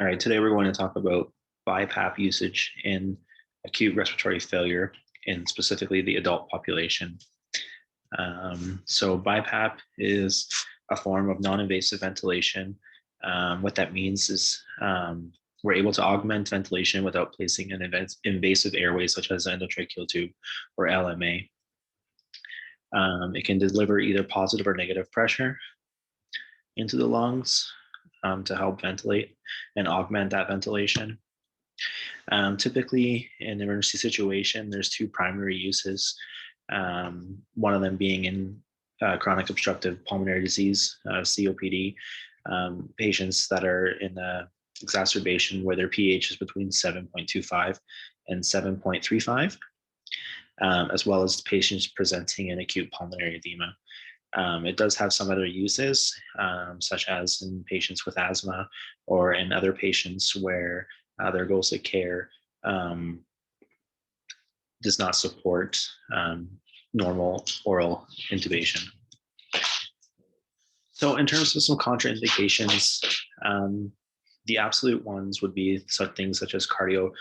All right, today we're going to talk about BiPAP usage in acute respiratory failure in specifically the adult population. So BiPAP is a form of non-invasive ventilation. What that means is we're able to augment ventilation without placing an invasive airway such as an endotracheal tube or LMA. It can deliver either positive or negative pressure into the lungs to help ventilate and augment that ventilation. Typically, in an emergency situation, there's two primary uses. One of them being in chronic obstructive pulmonary disease, COPD, patients that are in a exacerbation where their pH is between 7.25 and 7.35, as well as patients presenting in acute pulmonary edema. It does have some other uses, such as in patients with asthma or in other patients where their goals of care does not support normal oral intubation. So in terms of some contraindications, the absolute ones would be such things such as cardio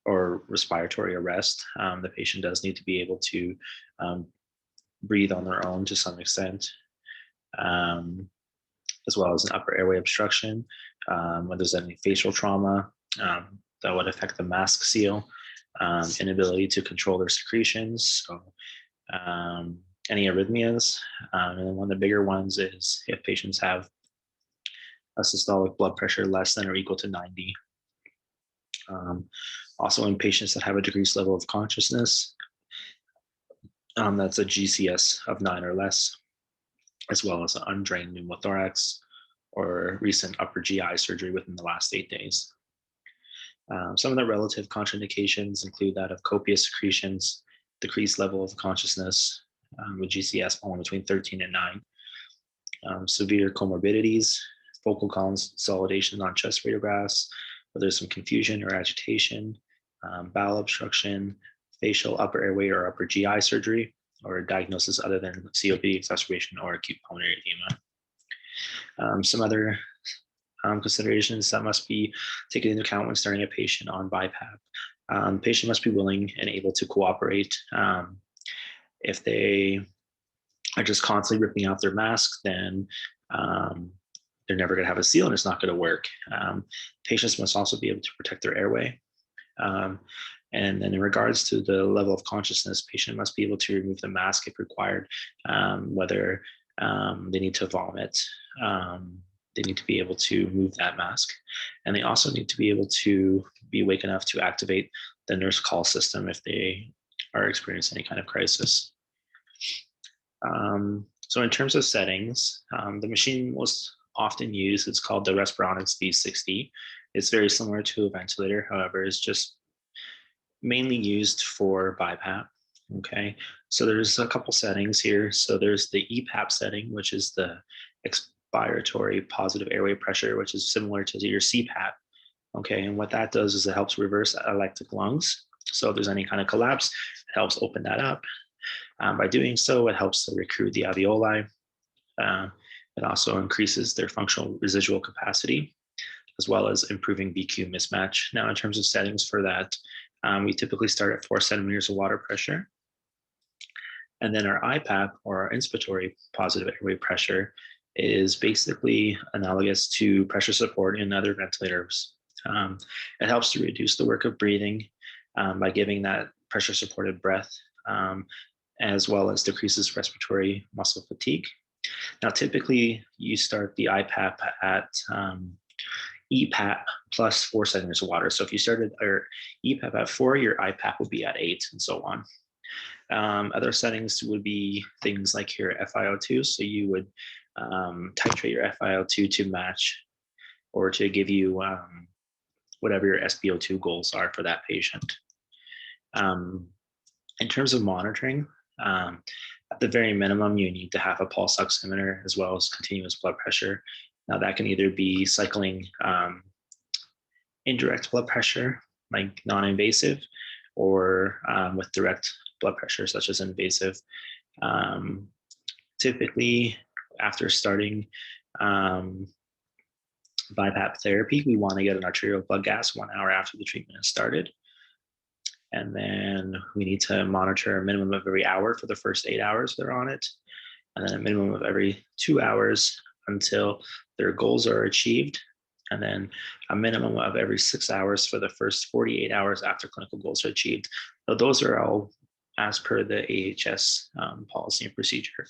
or respiratory arrest. The patient does need to be able to breathe on their own to some extent, as well as an upper airway obstruction. When there's any facial trauma, that would affect the mask seal, inability to control their secretions, so any arrhythmias. And then one of the bigger ones is if patients have a systolic blood pressure less than or equal to 90. Also in patients that have a decreased level of consciousness, that's a GCS of 9 or less, as well as an undrained pneumothorax or recent upper GI surgery within the last 8 days. Some of the relative contraindications include that of copious secretions, decreased level of consciousness with GCS falling between 13 and 9, severe comorbidities, focal consolidation on chest radiographs, where there's some confusion or agitation, bowel obstruction, facial upper airway or upper GI surgery, or diagnosis other than COPD exacerbation or acute pulmonary edema. Some other considerations that must be taken into account when starting a patient on BiPAP. The patient must be willing and able to cooperate. If they are just constantly ripping out their mask, then they're never going to have a seal and it's not going to work. Patients must also be able to protect their airway. And then in regards to the level of consciousness, patient must be able to remove the mask if required, whether they need to vomit, they need to be able to move that mask. And they also need to be able to be awake enough to activate the nurse call system if they are experiencing any kind of crisis. So in terms of settings, the machine most often used, it's called the Respironics V60. It's very similar to a ventilator, however, it's just mainly used for BiPAP. Okay, so there's a couple settings here. So there's the EPAP setting, which is the expiratory positive airway pressure, which is similar to your CPAP. Okay, and what that does is it helps reverse atelectic lungs. So if there's any kind of collapse, it helps open that up. By doing so, it helps to recruit the alveoli. It also increases their functional residual capacity, as well as improving BQ mismatch. Now, in terms of settings for that, we typically start at 4 centimeters of water pressure. And then our IPAP, or our inspiratory positive airway pressure, is basically analogous to pressure support in other ventilators. It helps to reduce the work of breathing by giving that pressure supported breath, as well as decreases respiratory muscle fatigue. Now, typically you start the IPAP at EPAP plus 4 centimeters of water. So if you started your EPAP at 4, your IPAP would be at 8, and so on. Other settings would be things like your FiO2. So you would titrate your FiO2 to match or to give you whatever your SpO2 goals are for that patient. In terms of monitoring, at the very minimum, you need to have a pulse oximeter as well as continuous blood pressure. Now that can either be cycling indirect blood pressure, like non-invasive, or with direct blood pressure, such as invasive. Typically, after starting BiPAP therapy, we want to get an arterial blood gas 1 hour after the treatment has started. And then we need to monitor a minimum of every hour for the first 8 hours they're on it, and then a minimum of every 2 hours until their goals are achieved, and then a minimum of every 6 hours for the first 48 hours after clinical goals are achieved. So those are all as per the AHS policy and procedure.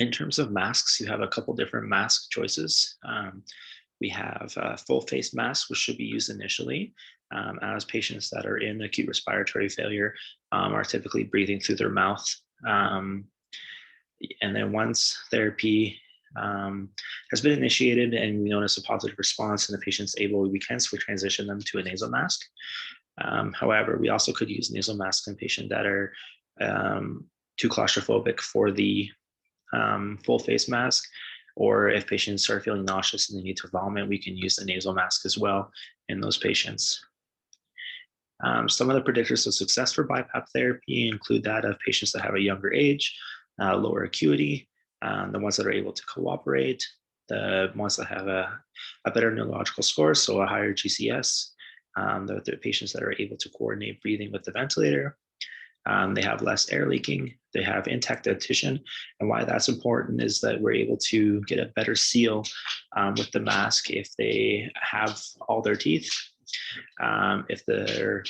In terms of masks, you have a couple different mask choices. We have full face masks, which should be used initially as patients that are in acute respiratory failure are typically breathing through their mouth. And then once therapy has been initiated and we notice a positive response and the patient's able, we can transition them to a nasal mask. However, we also could use nasal masks in patients that are too claustrophobic for the full face mask, or if patients are feeling nauseous and they need to vomit, we can use the nasal mask as well in those patients. Some of the predictors of success for BiPAP therapy include that of patients that have a younger age, lower acuity, the ones that are able to cooperate, the ones that have a better neurological score, so a higher GCS, the patients that are able to coordinate breathing with the ventilator. They have less air leaking, they have intact dentition. And why that's important is that we're able to get a better seal with the mask if they have all their teeth, if their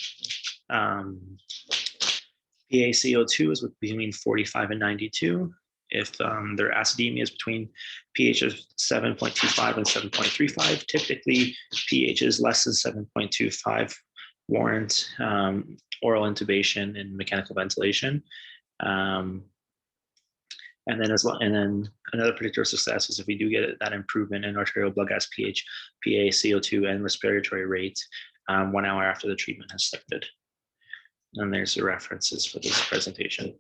PaCO2 is between 45 and 92, if their acidemia is between pH of 7.25 and 7.35, typically pH is less than 7.25 warrant oral intubation and mechanical ventilation. And then another predictor of success is if we do get that improvement in arterial blood gas pH, PaCO2, and respiratory rate 1 hour after the treatment has started. And there's the references for this presentation.